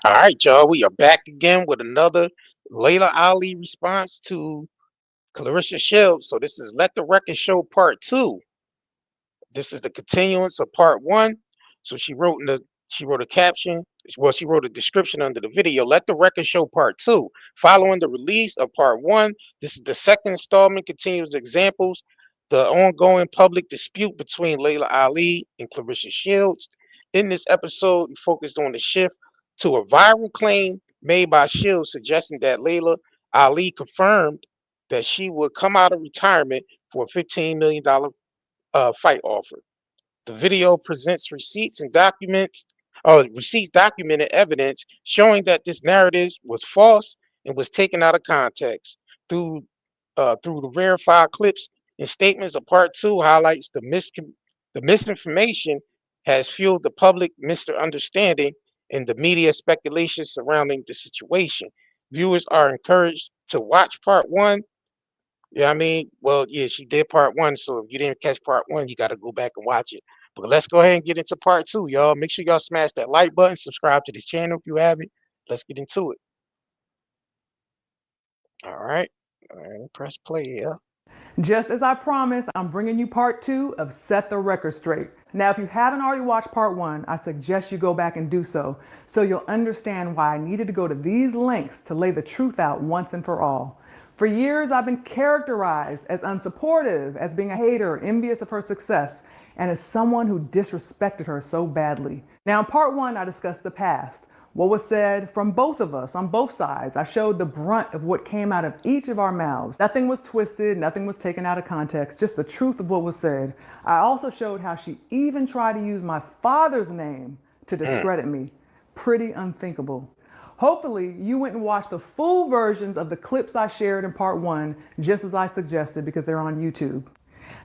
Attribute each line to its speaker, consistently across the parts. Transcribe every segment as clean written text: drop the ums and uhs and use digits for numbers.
Speaker 1: All right, y'all. We are back again with another Laila Ali response to Clarissa Shields. So this is Let the Record Show Part 2. This is the continuance of Part 1. So she wrote a caption. Well, she wrote a description under the video. Let the Record Show Part 2. Following the release of Part 1, this is the second installment. Continues examples the ongoing public dispute between Laila Ali and Clarissa Shields. In this episode, we focused on the shift to a viral claim made by Shields suggesting that Laila Ali confirmed that she would come out of retirement for a $15 million fight offer. The video presents receipts documented evidence showing that this narrative was false and was taken out of context. Through through the verified clips and statements of Part 2 highlights the misinformation has fueled the public misunderstanding and the media speculation surrounding the situation. Viewers are encouraged to watch Part 1. Yeah, I mean, well, yeah, she did Part 1, so if you didn't catch Part 1, you got to go back and watch it. But let's go ahead and get into Part 2, y'all. Make sure y'all smash that like button, subscribe to the channel if you haven't. Let's get into it. All right. All right, press play, yeah.
Speaker 2: Just as I promised, I'm bringing you part 2 of Set the Record Straight. Now, if you haven't already watched part 1, I suggest you go back and do so you'll understand why I needed to go to these lengths to lay the truth out once and for all. For years, I've been characterized as unsupportive, as being a hater, envious of her success, and as someone who disrespected her so badly. Now, in part 1, I discussed the past, what was said from both of us on both sides. I showed the brunt of what came out of each of our mouths. Nothing was twisted, nothing was taken out of context, just the truth of what was said. I also showed how she even tried to use my father's name to discredit me. Pretty unthinkable. Hopefully, you went and watched the full versions of the clips I shared in part 1, just as I suggested, because they're on YouTube.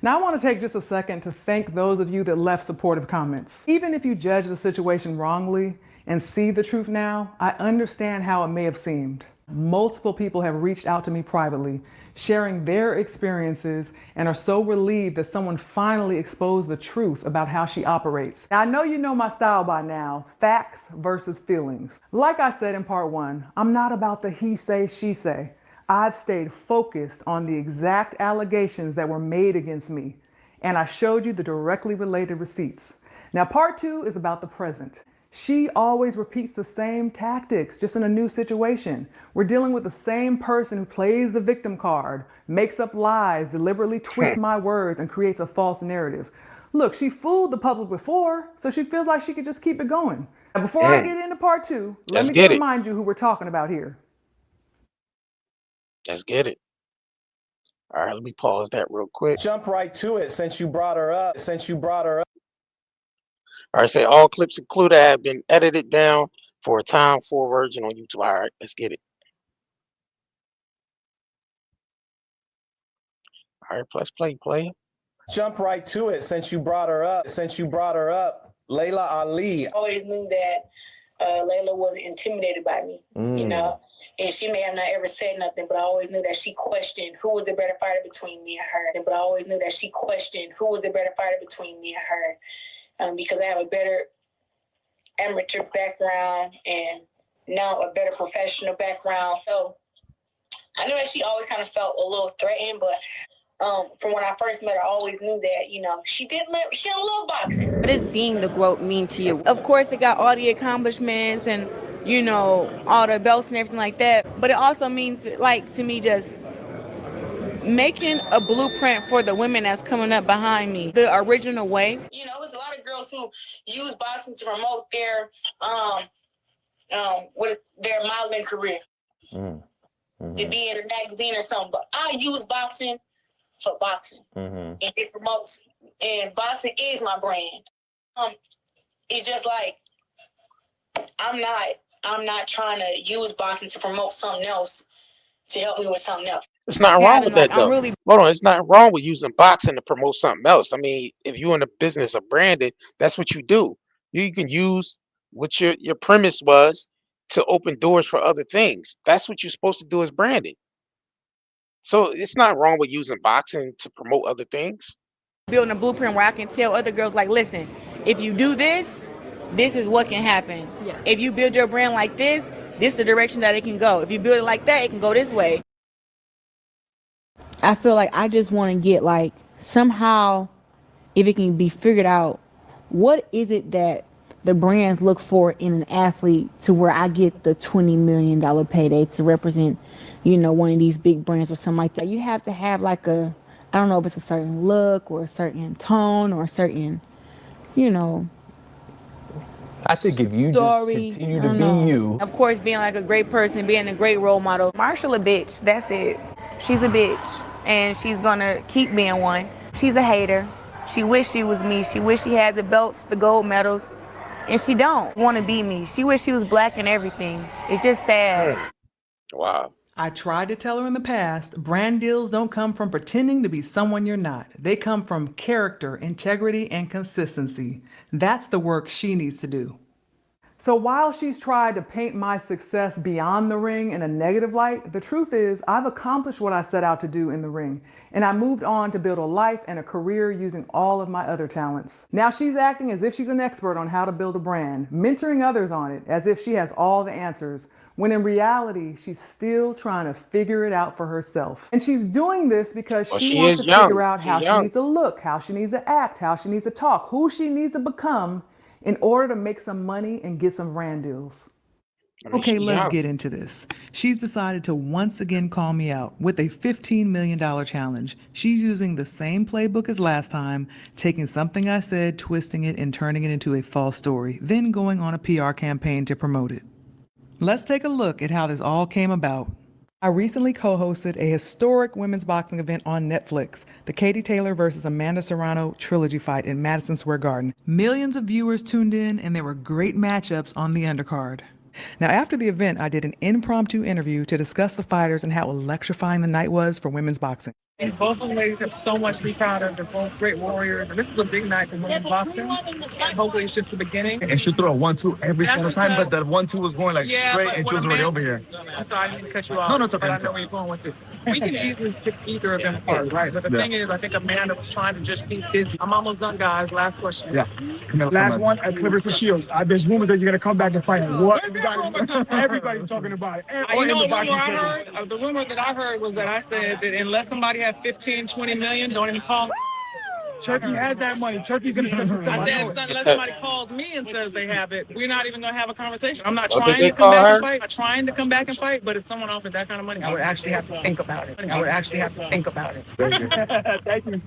Speaker 2: Now, I want to take just a second to thank those of you that left supportive comments. Even if you judge the situation wrongly and see the truth now, I understand how it may have seemed. Multiple people have reached out to me privately, sharing their experiences, and are so relieved that someone finally exposed the truth about how she operates. Now, I know you know my style by now, facts versus feelings. Like I said in part 1, I'm not about the he say, she say. I've stayed focused on the exact allegations that were made against me, and I showed you the directly related receipts. Now, part 2 is about the present. She always repeats the same tactics, just in a new situation. We're dealing with the same person who plays the victim card, makes up lies, deliberately twists my words, and creates a false narrative. Look, she fooled the public before, so she feels like she could just keep it going. Now, before I get into part 2, let
Speaker 1: Let's
Speaker 2: me just
Speaker 1: get it.
Speaker 2: remind you who we're talking about here.
Speaker 1: Let's get it. All right, let me pause that real quick.
Speaker 3: Jump right to it since you brought her up.
Speaker 1: All right, say all clips included have been edited down for a time for version on YouTube. All right, let's get it. All right, press play.
Speaker 3: Jump right to it since you brought her up. Laila Ali.
Speaker 4: I always knew that Layla wasn't intimidated by me, you know, and she may have not ever said nothing, but I always knew that she questioned who was the better fighter between me and her. Because I have a better amateur background and now a better professional background. So I knew that she always kind of felt a little threatened, but from when I first met her, I always knew that, you know, she don't love boxing.
Speaker 5: What does being the GOAT mean to you? Of course, it got all the accomplishments and, you know, all the belts and everything like that. But it also means, like, to me, just making a blueprint for the women that's coming up behind me, the original way.
Speaker 4: You know, there's a lot of girls who use boxing to promote their with their modeling career, to be in a magazine or something. But I use boxing for boxing, and it promotes. And boxing is my brand. It's just like I'm not trying to use boxing to promote something else to help me with something else.
Speaker 1: It's not wrong with that, though.
Speaker 5: Really...
Speaker 1: Hold on, it's not wrong with using boxing to promote something else. I mean, if you're in the business of branding, that's what you do. You can use what your premise was to open doors for other things. That's what you're supposed to do as branding. So it's not wrong with using boxing to promote other things.
Speaker 5: Building a blueprint where I can tell other girls, like, listen, if you do this, this is what can happen.
Speaker 6: Yeah.
Speaker 5: If you build your brand like this is the direction that it can go. If you build it like that, it can go this way. I feel like I just want to get like somehow, if it can be figured out, what is it that the brands look for in an athlete to where I get the $20 million payday to represent, you know, one of these big brands or something like that. You have to have like a, I don't know if it's a certain look or a certain tone or a certain, you know,
Speaker 7: I think if you
Speaker 5: story.
Speaker 7: just continue to be you.
Speaker 5: Of course, being like a great person, being a great role model. Marshall a bitch, that's it. She's a bitch, and she's gonna keep being one. She's a hater. She wish she was me. She wish she had the belts, the gold medals, and she don't want to be me. She wish she was black and everything. It's just sad.
Speaker 1: Wow.
Speaker 2: I tried to tell her in the past, brand deals don't come from pretending to be someone you're not. They come from character, integrity, and consistency. That's the work she needs to do. So while she's tried to paint my success beyond the ring in a negative light, the truth is I've accomplished what I set out to do in the ring, and I moved on to build a life and a career using all of my other talents. Now she's acting as if she's an expert on how to build a brand, mentoring others on it as if she has all the answers, when in reality, she's still trying to figure it out for herself. And she's doing this because she wants to figure out how she needs to look, how she needs to act, how she needs to talk, who she needs to become in order to make some money and get some brand deals. Okay, let's get into this. She's decided to once again call me out with a $15 million challenge. She's using the same playbook as last time, taking something I said, twisting it, and turning it into a false story, then going on a PR campaign to promote it. Let's take a look at how this all came about. I recently co-hosted a historic women's boxing event on Netflix, the Katie Taylor versus Amanda Serrano trilogy fight in Madison Square Garden. Millions of viewers tuned in, and there were great matchups on the undercard. Now, after the event, I did an impromptu interview to discuss the fighters and how electrifying the night was for women's boxing.
Speaker 8: And both of the ladies have so much to be proud of. They're both great warriors. And this is a big night for women's boxing. And hopefully it's just the beginning.
Speaker 9: And she threw a 1-2 every single time, but that 1-2 was going like straight and she was already over here.
Speaker 8: I'm sorry, I didn't cut you off.
Speaker 9: No, it's okay.
Speaker 8: But I know where you're going with it. We can easily pick either of them apart, right? But the thing is, I think Amanda was trying to just be busy. I'm almost done, guys. Last question.
Speaker 9: Yeah.
Speaker 8: Last one at Claressa Shield. There's rumors that you're going to come back and fight. What? Everybody's talking about it. You know what rumor I heard? The rumor that I heard was that I said that unless somebody had 15, 20 million, don't even call. Turkey has that money. Turkey's going to send us. I said, unless somebody calls me and says they have it, we're not even going to have a conversation. I'm not trying to come back and fight. I'm trying to come back and fight, but if someone offered that kind of money, I would actually have to think about it. Thank you.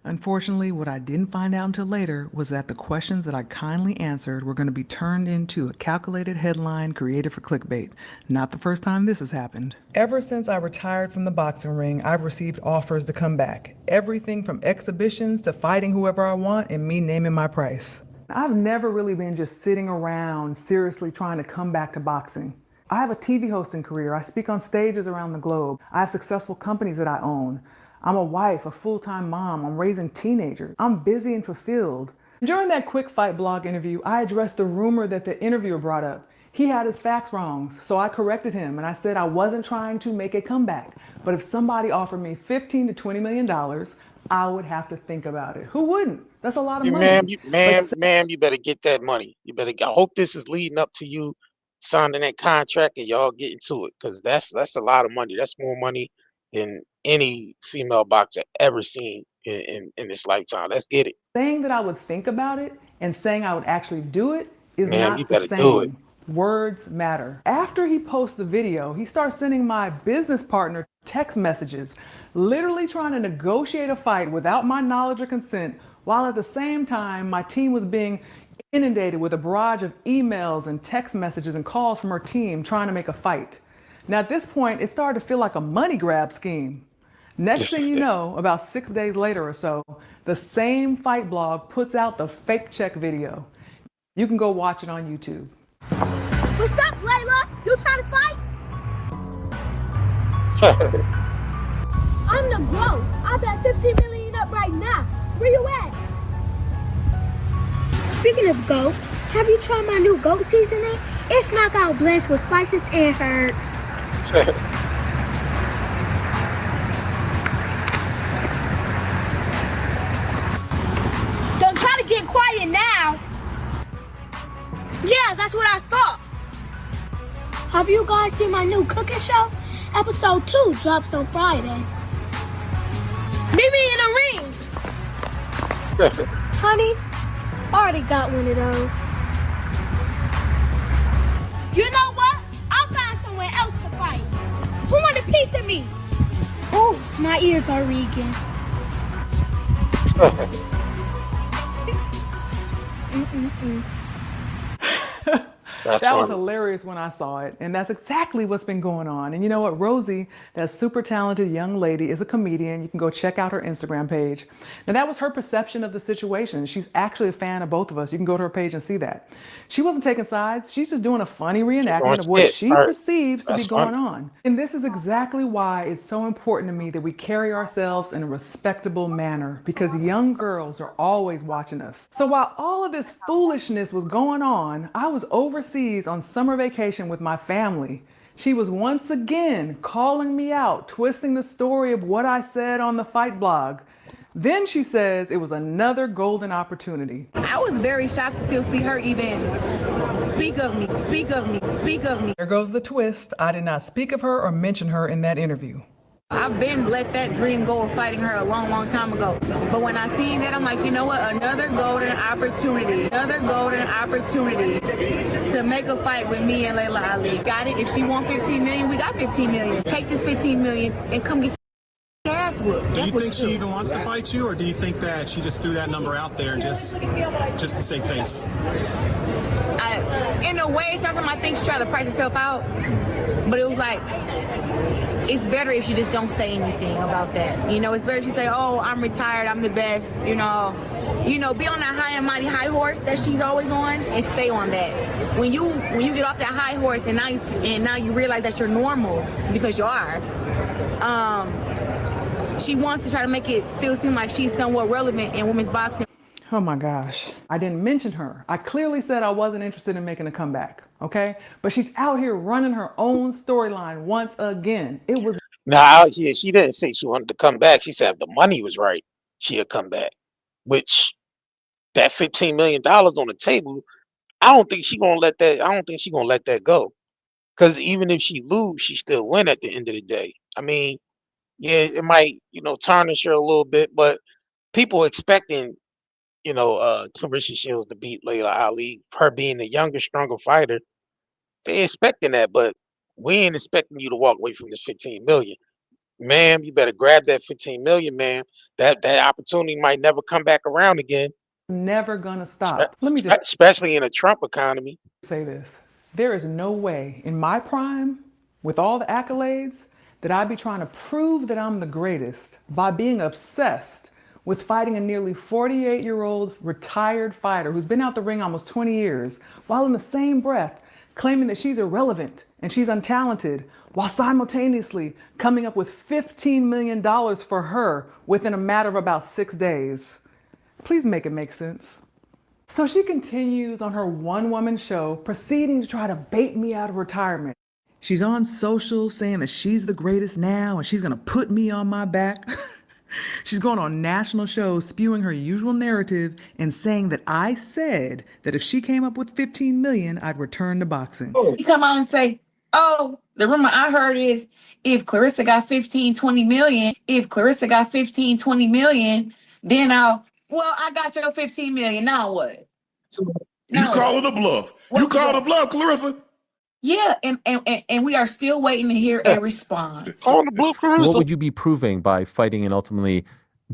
Speaker 2: Unfortunately, what I didn't find out until later was that the questions that I kindly answered were going to be turned into a calculated headline created for clickbait. Not the first time this has happened. Ever since I retired from the boxing ring, I've received offers to come back. Everything from exhibitions to fighting whoever I want and me naming my price. I've never really been just sitting around seriously trying to come back to boxing. I have a TV hosting career. I speak on stages around the globe. I have successful companies that I own. I'm a wife, a full-time mom. I'm raising teenagers. I'm busy and fulfilled. During that quick fight blog interview, I addressed the rumor that the interviewer brought up. He had his facts wrong, so I corrected him and I said I wasn't trying to make a comeback. But if somebody offered me $15 to $20 million, I would have to think about it. Who wouldn't? That's a lot of money.
Speaker 1: Ma'am, you better get that money. You better. I hope this is leading up to you signing that contract and y'all getting to it, because that's a lot of money. That's more money than any female boxer ever seen in this lifetime. Let's get it.
Speaker 2: Saying that I would think about it and saying I would actually do it is
Speaker 1: Ma'am,
Speaker 2: not
Speaker 1: you
Speaker 2: the
Speaker 1: better
Speaker 2: same.
Speaker 1: do it.
Speaker 2: Words matter. After he posts the video, he starts sending my business partner text messages, literally trying to negotiate a fight without my knowledge or consent, while at the same time my team was being inundated with a barrage of emails and text messages and calls from her team trying to make a fight. Now at this point, it started to feel like a money grab scheme. Next thing you know, about 6 days later or so, the same fight blog puts out the fake check video. You can go watch it on YouTube.
Speaker 10: What's up, Layla? You trying to fight? I'm the GOAT. I bet 15 million up right now. Where you at? Speaking of GOAT, have you tried my new GOAT seasoning? It's knockout blends with spices and herbs. Don't try to get quiet now. Yeah, that's what I thought. Have you guys seen my new cooking show? Episode 2 drops on Friday. Meet me in a ring. Honey, already got one of those. You know what? I'll find somewhere else to fight. Who want a piece of me? Oh, my ears are ringing.
Speaker 2: That was hilarious when I saw it, and that's exactly what's been going on. And you know what? Rosie, that super talented young lady, is a comedian. You can go check out her Instagram page. Now, that was her perception of the situation. She's actually a fan of both of us. You can go to her page and see that. She wasn't taking sides. She's just doing a funny reenactment of what she perceives to be going on. And this is exactly why it's so important to me that we carry ourselves in a respectable manner, because young girls are always watching us. So while all of this foolishness was going on, I was overseas on summer vacation with my family. She was once again calling me out, twisting the story of what I said on the Fight blog. Then she says it was another golden opportunity.
Speaker 5: I was very shocked to still see her even speak of me, speak of me, speak of me.
Speaker 2: There goes the twist. I did not speak of her or mention her in that interview.
Speaker 5: I've been let that dream go of fighting her a long, long time ago. But when I seen that, I'm like, you know what? Another golden opportunity to make a fight with me and Laila Ali. Got it? If she wants 15 million, we got 15 million. Take this 15 million and come get your ass whooped.
Speaker 6: Do you think she even wants to fight you, or do you think that she just threw that number out there just to save face?
Speaker 5: In a way, sometimes I think she tried to price herself out, but it was like, it's better if you just don't say anything about that. You know, it's better if you say, oh, I'm retired, I'm the best, you know, be on that high and mighty high horse that she's always on and stay on that. When you get off that high horse and now you realize that you're normal, because you are, she wants to try to make it still seem like she's somewhat relevant in women's boxing.
Speaker 2: Oh my gosh, I didn't mention her. I clearly said I wasn't interested in making a comeback, okay? But she's out here running her own storyline once again. It was...
Speaker 1: Now, yeah, she didn't say she wanted to come back. She said if the money was right, she'd come back. Which, that $15 million on the table, I don't think she's gonna let that go. Because even if she lose, she still win at the end of the day. I mean, yeah, it might, tarnish her a little bit, but people expecting Claressa Shields to beat Laila Ali, her being the younger, stronger fighter, they expecting that, but we ain't expecting you to walk away from this 15 million. Ma'am, you better grab that 15 million, ma'am. That opportunity might never come back around again.
Speaker 2: Never gonna stop. Let me just,
Speaker 1: especially in a Trump economy,
Speaker 2: say this. There is no way in my prime, with all the accolades, that I'd be trying to prove that I'm the greatest by being obsessed with fighting a nearly 48-year-old retired fighter who's been out the ring almost 20 years, while in the same breath claiming that she's irrelevant and she's untalented, while simultaneously coming up with $15 million for her within a matter of about 6 days. Please make it make sense. So she continues on her one-woman show, proceeding to try to bait me out of retirement. She's on social saying that she's the greatest now and she's gonna put me on my back. She's going on national shows spewing her usual narrative and saying that I said that if she came up with 15 million, I'd return to boxing.
Speaker 5: You come out and say, oh, the rumor I heard is if Claressa got 15, 20 million, then I got your 15 million. Now what?
Speaker 11: You call it a bluff. You call it a bluff, Claressa.
Speaker 5: Yeah, and we are still waiting to hear a response.
Speaker 1: Call the bluff, Claressa.
Speaker 7: What would you be proving by fighting and ultimately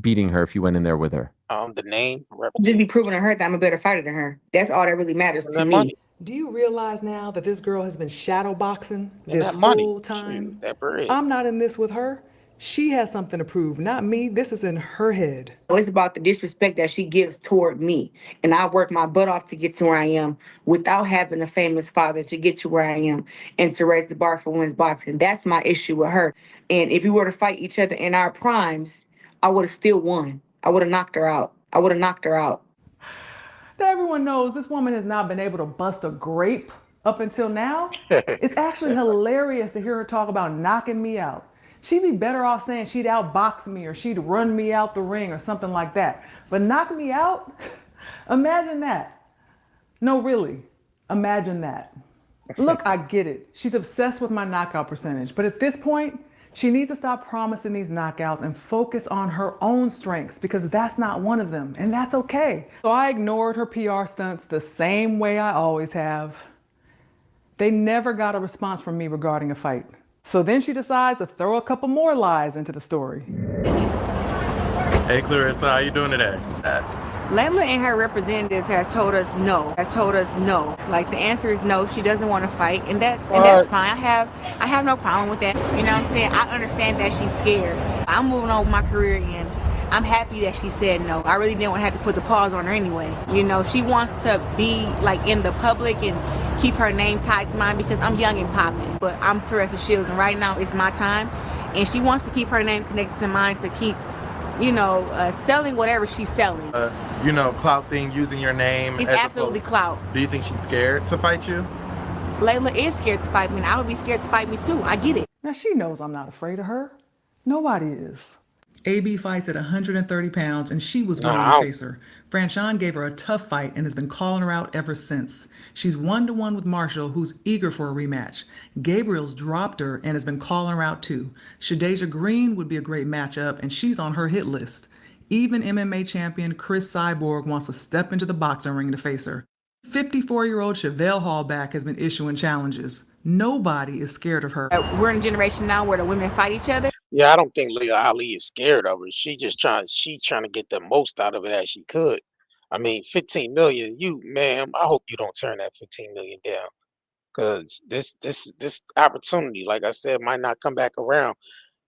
Speaker 7: beating her if you went in there with her?
Speaker 1: The name.
Speaker 5: Just be proving to her that I'm a better fighter than her. That's all that really matters to me.
Speaker 2: Do you realize now that this girl has been shadow boxing this whole time? I'm not in this with her. She has something to prove, not me. This is in her head.
Speaker 5: It's about the disrespect that she gives toward me. And I worked my butt off to get to where I am without having a famous father to get to where I am and to raise the bar for women's boxing. That's my issue with her. And if we were to fight each other in our primes, I would have still won. I would have knocked her out.
Speaker 2: That everyone knows this woman has not been able to bust a grape up until now. It's actually hilarious to hear her talk about knocking me out. She'd be better off saying she'd outbox me or she'd run me out the ring or something like that. But knock me out? Imagine that. No, really. Imagine that. Look, I get it. She's obsessed with my knockout percentage, but at this point, she needs to stop promising these knockouts and focus on her own strengths because that's not one of them, and that's okay. So I ignored her PR stunts the same way I always have. They never got a response from me regarding a fight. So then she decides to throw a couple more lies into the story.
Speaker 12: Hey Claressa, how you doing today?
Speaker 5: Laila and her representatives has told us no. Like the answer is no. She doesn't want to fight, and that's fine. I have no problem with that. You know what I'm saying? I understand that she's scared. I'm moving on with my career, and I'm happy that she said no. I really didn't want to have to put the pause on her anyway. You know, she wants to be like in the public and keep her name tied to mine because I'm young and popping. But I'm Claressa Shields, and right now it's my time, and she wants to keep her name connected to mine to keep, you know, selling whatever she's selling.
Speaker 12: You know, clout thing, using your name.
Speaker 5: It's absolutely clout.
Speaker 12: Do you think she's scared to fight you?
Speaker 5: Laila is scared to fight me, and I would be scared to fight me too. I get it.
Speaker 2: Now she knows I'm not afraid of her. Nobody is. AB fights at 130 pounds, and she was willing to face her. Franchon gave her a tough fight and has been calling her out ever since. She's 1-1 with Marshall, who's eager for a rematch. Gabriel's dropped her and has been calling her out too. Shadeja Green would be a great matchup, and she's on her hit list. Even MMA champion Chris Cyborg wants to step into the boxing ring to face her. 54-year-old Chevelle Hallback has been issuing challenges. Nobody is scared of her.
Speaker 5: We're in a generation now where the women fight each other.
Speaker 1: Yeah, I don't think Laila Ali is scared of her. She trying to get the most out of it as she could. I mean, 15 million, ma'am, I hope you don't turn that 15 million down. Cause this opportunity, like I said, might not come back around.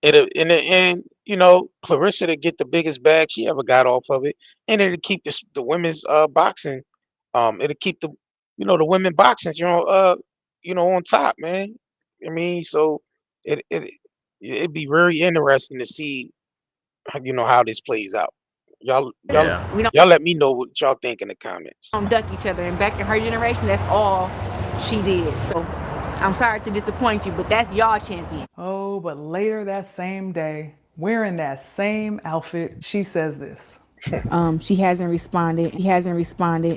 Speaker 1: In the end, you know, Claressa to get the biggest bag she ever got off of it, and it'll keep the women's boxing. It'll keep the women boxing, on top, man. I mean, so it'd be very interesting to see, how this plays out. Y'all let me know what y'all think in the comments.
Speaker 5: Don't duck each other, and back in her generation, that's all she did. So I'm sorry to disappoint you, but that's y'all champion.
Speaker 2: Oh, but later that same day, wearing that same outfit, she says this.
Speaker 5: She hasn't responded,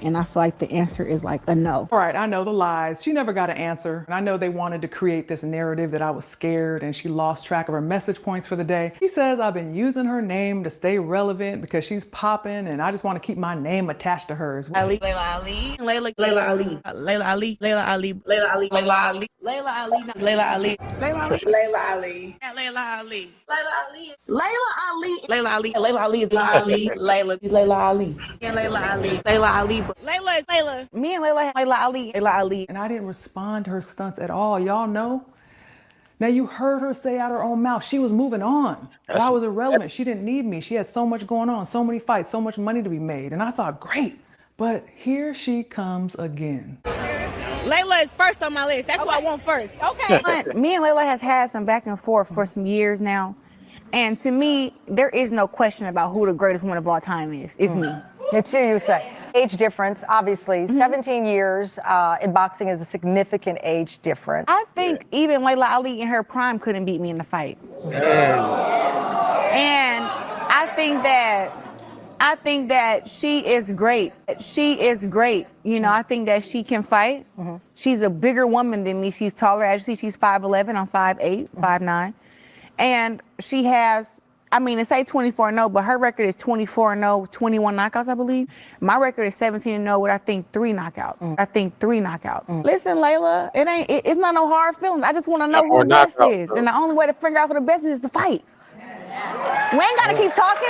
Speaker 5: and I feel like the answer is like a no.
Speaker 2: All right, I know the lies. She never got an answer. And I know they wanted to create this narrative that I was scared and she lost track of her message points for the day. She says I've been using her name to stay relevant because she's popping and I just want to keep my name attached to hers.
Speaker 5: Laila Ali, Laila Ali, Laila Ali, Laila Ali, Laila Ali, Laila Ali, Laila Ali, Laila Ali, Laila Ali, Laila Ali, Laila Ali, Laila Ali, Laila Ali, Laila Ali, Laila Ali is Laila Ali, Laila Ali, and Laila Ali, Laila Ali, but Laila is Laila. Me and Laila, Laila Ali, Laila Ali.
Speaker 2: And I didn't respond to her stunts at all. Y'all know? Now you heard her say out her own mouth, she was moving on. But I was irrelevant. She didn't need me. She had so much going on, so many fights, so much money to be made. And I thought, great. But here she comes again.
Speaker 5: Laila is first on my list. That's what I want first. Okay. Me and Laila has had some back and forth for some years now. And to me, there is no question about who the greatest woman of all time is. It's me.
Speaker 13: It's you say. Age difference, obviously. 17 years in boxing is a significant age difference.
Speaker 5: I think even Laila Ali in her prime couldn't beat me in the fight. And I think that she is great. She is great. You know, I think that she can fight. She's a bigger woman than me. She's taller. As you see, she's 5'11". I'm 5'8", 5'9". And she has, I mean, to say 24-0, but her record is 24-0, 21 knockouts, I believe. My record is 17-0 with, I think, 3 knockouts. Listen, Laila, it's not no hard feelings. I just want to know who the best is. And the only way to figure out who the best is to fight. We ain't got to keep talking.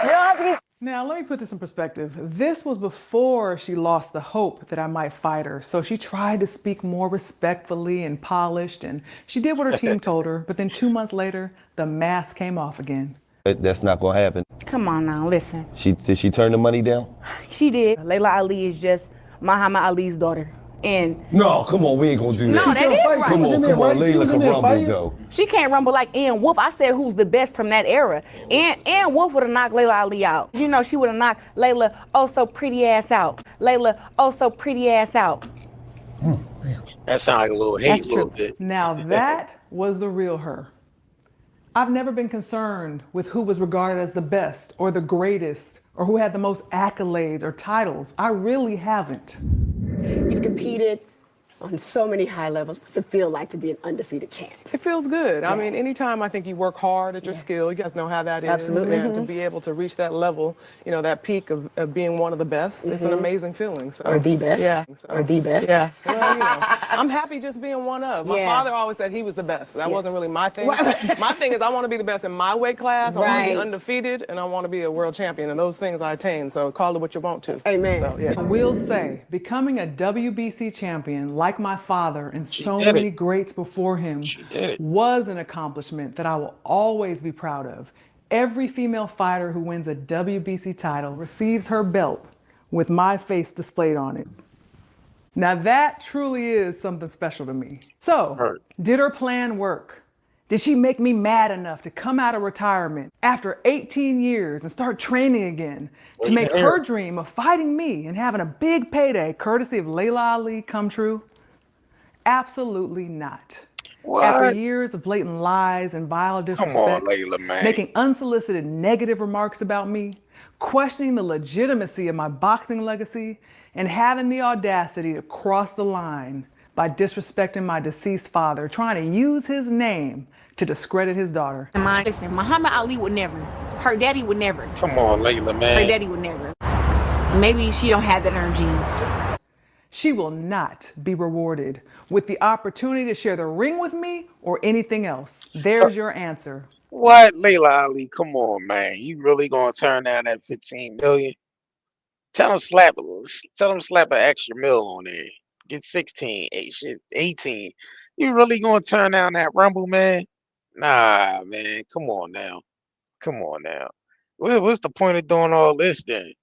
Speaker 5: You don't have to keep.
Speaker 2: Now, let me put this in perspective. This was before she lost the hope that I might fight her. So she tried to speak more respectfully and polished, and she did what her team told her. But then 2 months later, the mask came off again.
Speaker 14: That's not going to happen.
Speaker 5: Come on now, listen.
Speaker 14: Did she turn the money down?
Speaker 5: She did. Laila Ali is just Muhammad Ali's daughter. And
Speaker 14: no, come on, we ain't gonna do that.
Speaker 5: No, that is right.
Speaker 14: Come on, Laila can rumble though.
Speaker 5: She can't rumble like Ann Wolf. I said who's the best from that era. Ann Wolf would have knocked Laila Ali out. You know, she would have knocked Laila, oh so pretty ass out. Laila, oh so pretty ass out.
Speaker 1: That sounds like a little hate, a little bit.
Speaker 2: Now that was the real her. I've never been concerned with who was regarded as the best or the greatest or who had the most accolades or titles. I really haven't.
Speaker 15: You've competed on so many high levels. What's it feel like to be an undefeated champ?
Speaker 2: It feels good. I mean, anytime I think you work hard at your skill, you guys know how that is.
Speaker 15: Absolutely.
Speaker 2: And to be able to reach that level, you know, that peak of being one of the best, it's an amazing feeling. So,
Speaker 15: Or the best.
Speaker 2: Yeah.
Speaker 15: Or the best.
Speaker 2: Yeah. Well, you know, I'm happy just being one of. My father always said he was the best. That wasn't really my thing. My thing is I want to be the best in my weight class. I want to be undefeated, and I want to be a world champion. And those things I attain. So call it what you want to.
Speaker 15: Amen.
Speaker 2: So, yeah. I will say, becoming a WBC champion, like my father and so many greats before him, was an accomplishment that I will always be proud of. Every female fighter who wins a WBC title receives her belt with my face displayed on it. Now that truly is something special to me. So, did her plan work? Did she make me mad enough to come out of retirement after 18 years and start training again to make her dream of fighting me and having a big payday courtesy of Laila Ali come true? Absolutely not.
Speaker 1: What?
Speaker 2: After years of blatant lies and vile disrespect,
Speaker 1: Come on, Laila, man.
Speaker 2: making unsolicited negative remarks about me, questioning the legitimacy of my boxing legacy, and having the audacity to cross the line by disrespecting my deceased father, trying to use his name to discredit his daughter.
Speaker 5: Listen, Muhammad Ali would never. Her daddy would never.
Speaker 1: Come on, Laila, man.
Speaker 5: Her daddy would never. Maybe she don't have that in her genes.
Speaker 2: She will not be rewarded with the opportunity to share the ring with me or anything else. There's your answer.
Speaker 1: What, Laila Ali? Come on, man. You really gonna turn down that 15 million? Tell them slap an extra mil on there. Get 16, 18. You really gonna turn down that Rumble, man? Nah, man. Come on now. Come on now. What's the point of doing all this then?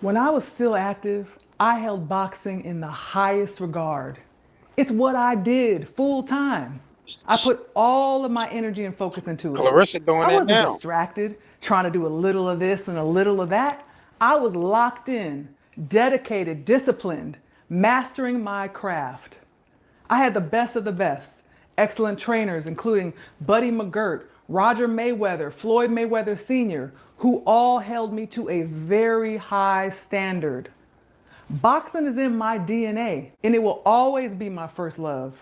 Speaker 2: When I was still active, I held boxing in the highest regard. It's what I did full time. I put all of my energy and focus into it.
Speaker 1: Claressa doing
Speaker 2: I
Speaker 1: that
Speaker 2: wasn't
Speaker 1: now.
Speaker 2: distracted, trying to do a little of this and a little of that. I was locked in, dedicated, disciplined, mastering my craft. I had the best of the best. Excellent trainers, including Buddy McGirt, Roger Mayweather, Floyd Mayweather Sr., who all held me to a very high standard. Boxing is in my DNA, and it will always be my first love.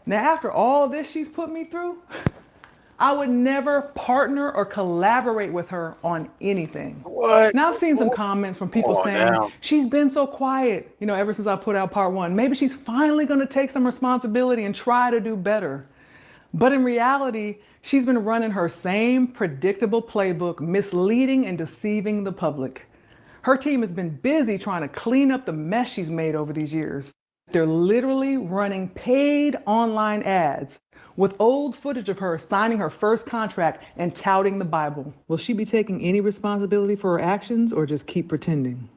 Speaker 2: Now, after all this she's put me through, I would never partner or collaborate with her on anything.
Speaker 1: What?
Speaker 2: Now, I've seen some comments from people saying, she's been so quiet, you know, ever since I put out part one. Maybe she's finally going to take some responsibility and try to do better. But in reality, she's been running her same predictable playbook, misleading and deceiving the public. Her team has been busy trying to clean up the mess she's made over these years. They're literally running paid online ads with old footage of her signing her first contract and touting the Bible. Will she be taking any responsibility for her actions or just keep pretending?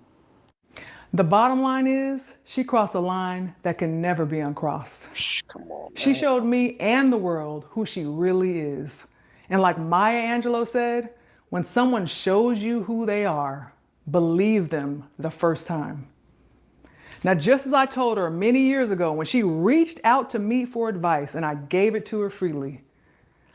Speaker 2: The bottom line is, she crossed a line that can never be uncrossed.
Speaker 1: Come on, man.
Speaker 2: She showed me and the world who she really is. And like Maya Angelou said, when someone shows you who they are, believe them the first time. Now, just as I told her many years ago when she reached out to me for advice and I gave it to her freely,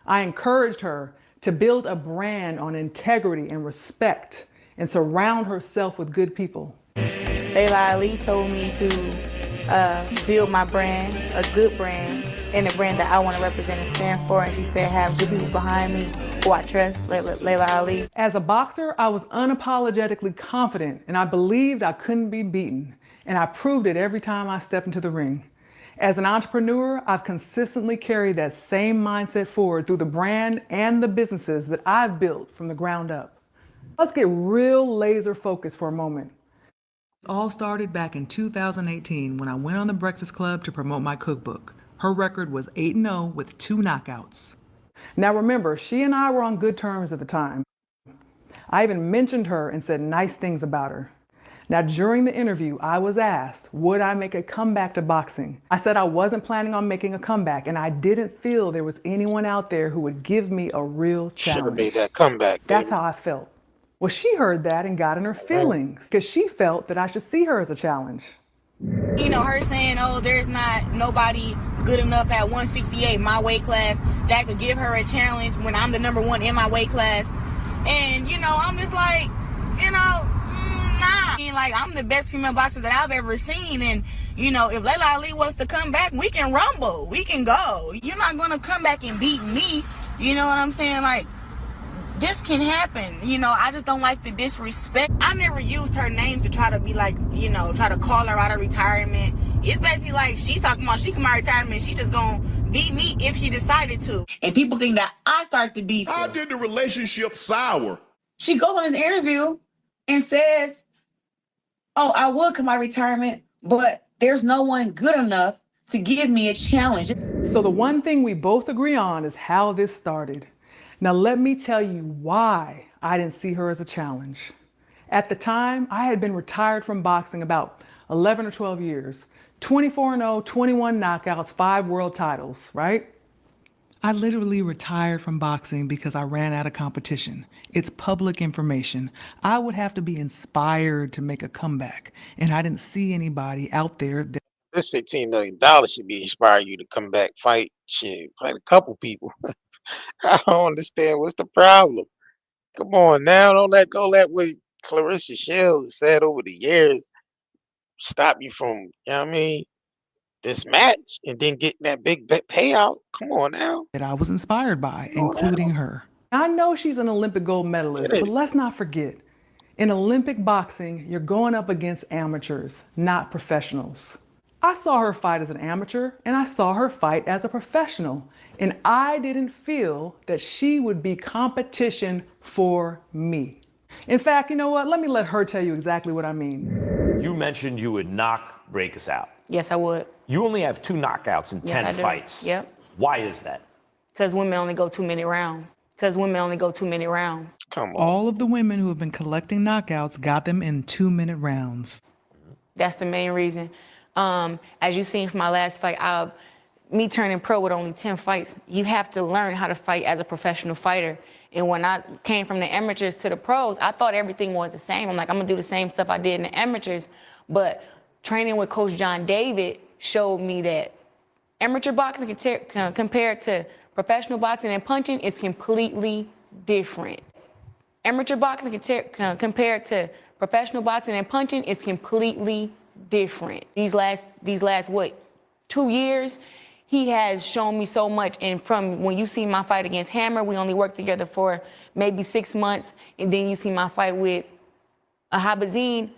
Speaker 2: I encouraged her to build a brand on integrity and respect and surround herself with good people.
Speaker 5: Laila Ali told me to build my brand, a good brand, and a brand that I want to represent and stand for. And she said, have good people behind me who I trust, Laila Ali.
Speaker 2: As a boxer, I was unapologetically confident and I believed I couldn't be beaten. And I proved it every time I stepped into the ring. As an entrepreneur, I've consistently carried that same mindset forward through the brand and the businesses that I've built from the ground up. Let's get real laser focused for a moment. It all started back in 2018 when I went on The Breakfast Club to promote my cookbook. Her record was 8-0 with 2 knockouts. Now remember, she and I were on good terms at the time. I even mentioned her and said nice things about her. Now, during the interview, I was asked, would I make a comeback to boxing? I said I wasn't planning on making a comeback, and I didn't feel there was anyone out there who would give me a real challenge.
Speaker 1: Should have made that comeback.
Speaker 2: That's how I felt. Well, she heard that and got in her feelings because she felt that I should see her as a challenge.
Speaker 5: You know, her saying, oh, there's not nobody good enough at 168, my weight class, that could give her a challenge when I'm the #1 in my weight class. And, you know, I'm just like, you know, I mean, like, I'm the best female boxer that I've ever seen. And, you know, if Laila Ali wants to come back, we can rumble. We can go. You're not going to come back and beat me. You know what I'm saying? Like, this can happen. You know, I just don't like the disrespect. I never used her name to try to be like, you know, try to call her out of retirement. It's basically like she talking about she come out of retirement. She just gonna beat me if she decided to. And people think that I started to beat her.
Speaker 11: How did the relationship sour?
Speaker 5: She goes on this interview and says, oh, I would come out of retirement, but there's no one good enough to give me a challenge.
Speaker 2: So the one thing we both agree on is how this started. Now let me tell you why I didn't see her as a challenge. At the time, I had been retired from boxing about 11 or 12 years. 24-0, 21 knockouts, 5 world titles, right? I literally retired from boxing because I ran out of competition. It's public information. I would have to be inspired to make a comeback, and I didn't see anybody out there that
Speaker 1: This $15 million should be inspiring you to come back, fight, shit, fight a couple people. I don't understand what's the problem. Come on now, don't let what Claressa Shields said over the years stop you from, you know what I mean, this match and then getting that big payout. Come on now.
Speaker 2: I was inspired by, including her. I know she's an Olympic gold medalist, but let's not forget, in Olympic boxing, you're going up against amateurs, not professionals. I saw her fight as an amateur and I saw her fight as a professional, and I didn't feel that she would be competition for me. In fact, you know what? Let me let her tell you exactly what I mean.
Speaker 16: You mentioned you would knock Breakus out.
Speaker 5: Yes, I would.
Speaker 16: You only have 2 knockouts in 10 fights.
Speaker 5: Yep.
Speaker 16: Why is that?
Speaker 5: Because women only go 2 many rounds.
Speaker 1: Come on.
Speaker 2: All of the women who have been collecting knockouts got them in 2-minute rounds.
Speaker 5: That's the main reason. As you've seen from my last fight, me turning pro with only 10 fights, you have to learn how to fight as a professional fighter. And when I came from the amateurs to the pros, I thought everything was the same. I'm like, I'm gonna do the same stuff I did in the amateurs. But training with Coach John David showed me that amateur boxing compared to professional boxing and punching is completely different. Amateur boxing compared to professional boxing and punching is completely different. These last what, 2 years, he has shown me so much. And from when you see my fight against Hammer, we only worked together for maybe 6 months. And then you see my fight with Habazine,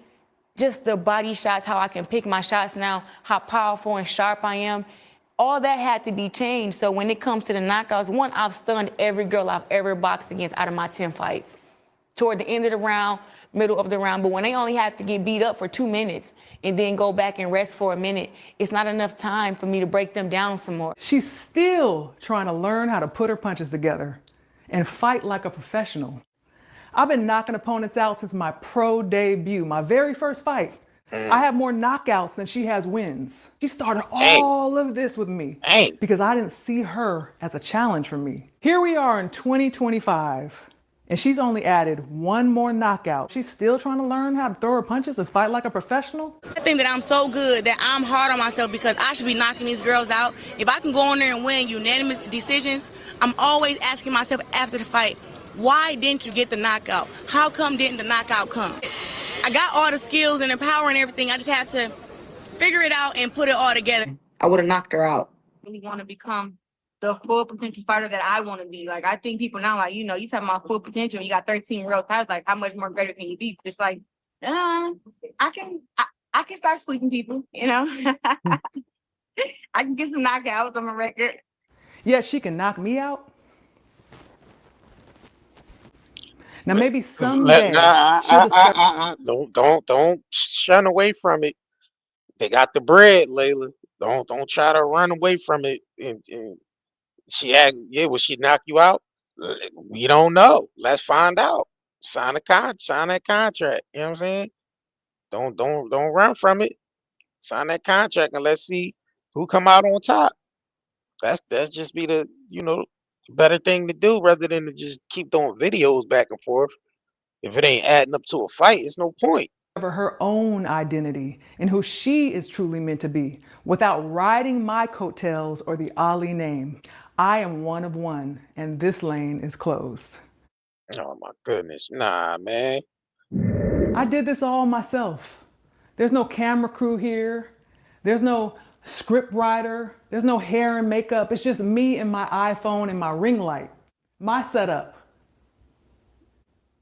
Speaker 5: just the body shots, how I can pick my shots now, how powerful and sharp I am. All that had to be changed. So when it comes to the knockouts, one, I've stunned every girl I've ever boxed against out of my 10 fights. Toward the end of the round, middle of the round, but when they only have to get beat up for 2 minutes and then go back and rest for a minute, it's not enough time for me to break them down some more.
Speaker 2: She's still trying to learn how to put her punches together and fight like a professional. I've been knocking opponents out since my pro debut, my very first fight. I have more knockouts than she has wins. She started all of this with me because I didn't see her as a challenge for me. Here we are in 2025. And she's only added 1 more knockout. She's still trying to learn how to throw her punches and fight like a professional.
Speaker 5: I think that I'm so good that I'm hard on myself because I should be knocking these girls out. If I can go in there and win unanimous decisions, I'm always asking myself after the fight, why didn't you get the knockout? How come didn't the knockout come? I got all the skills and the power and everything. I just have to figure it out and put it all together. I would have knocked her out. I really want to become the full potential fighter that I want to be. Like, I think people now, like, you know, you talking about full potential, you got 13 real titles, like, how much more greater can you be? Just like, I can start sleeping people, you know? I can get some knockouts on my record.
Speaker 2: Yeah, she can knock me out. Now maybe someday
Speaker 1: don't shun away from it. They got the bread, Layla. Don't try to run away from it. And she had, will she knock you out? We don't know. Let's find out. Sign that contract. You know what I'm saying? Don't run from it. Sign that contract and let's see who come out on top. That's just be the better thing to do rather than to just keep doing videos back and forth. If it ain't adding up to a fight, it's no point.
Speaker 2: Her own identity and who she is truly meant to be without riding my coattails or the Ali name. I am one of one, and this lane is closed.
Speaker 1: Oh my goodness. Nah, man.
Speaker 2: I did this all myself. There's no camera crew here. There's no script writer. There's no hair and makeup. It's just me and my iPhone and my ring light. My setup.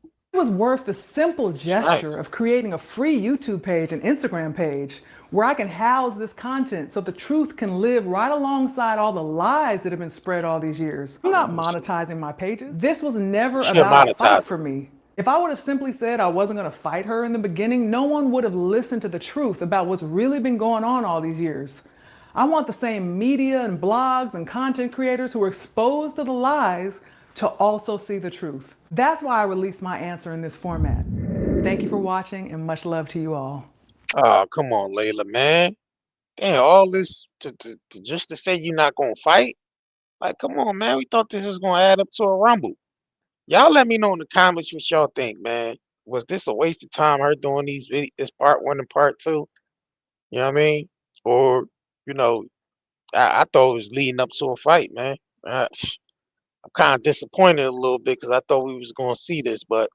Speaker 2: It was worth the simple gesture of creating a free YouTube page and Instagram page where I can house this content so the truth can live right alongside all the lies that have been spread all these years. I'm not monetizing my pages. This was never about a fight for me. If I would have simply said I wasn't going to fight her in the beginning, no one would have listened to the truth about what's really been going on all these years. I want the same media and blogs and content creators who are exposed to the lies to also see the truth. That's why I released my answer in this format. Thank you for watching and much love to you all.
Speaker 1: Oh, come on, Layla, man. Damn, all this just to say you're not gonna fight? Like, come on, man. We thought this was gonna add up to a rumble. Y'all let me know in the comments what y'all think, man. Was this a waste of time, her doing this part 1 and part 2? You know what I mean? Or, you know, I thought it was leading up to a fight, man. I'm kind of disappointed a little bit because I thought we was gonna see this, but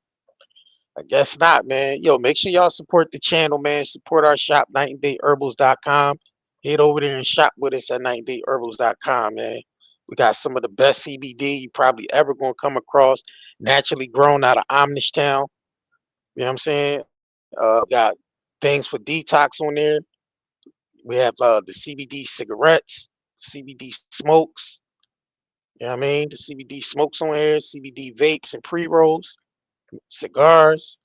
Speaker 1: I guess not, man. Yo, make sure y'all support the channel, man. Support our shop, nightandayherbals.com. Head over there and shop with us at nightandayherbals.com, man. We got some of the best CBD you probably ever gonna come across, naturally grown out of Omnishtown. You know what I'm saying? Got things for detox on there. We have the CBD cigarettes, CBD smokes. You know what I mean? The CBD smokes on here, CBD vapes and pre-rolls, cigars.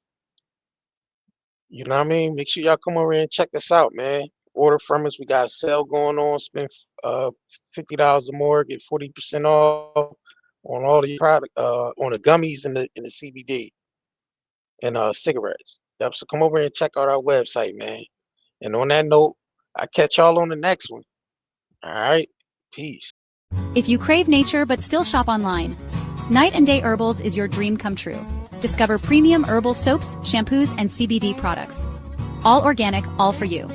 Speaker 1: You know what I mean? Make sure y'all come over here and check us out, man. Order from us. We got a sale going on. Spend $50 or more, get 40% off on all the product, on the gummies and the CBD and cigarettes. Yep. So come over here and check out our website, man. And on that note, I catch y'all on the next one. All right. Peace.
Speaker 17: If you crave nature but still shop online, Night and Day Herbals is your dream come true. Discover premium herbal soaps, shampoos, and CBD products. All organic, all for you.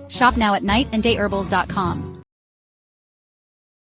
Speaker 17: Shop now at nightandayherbals.com.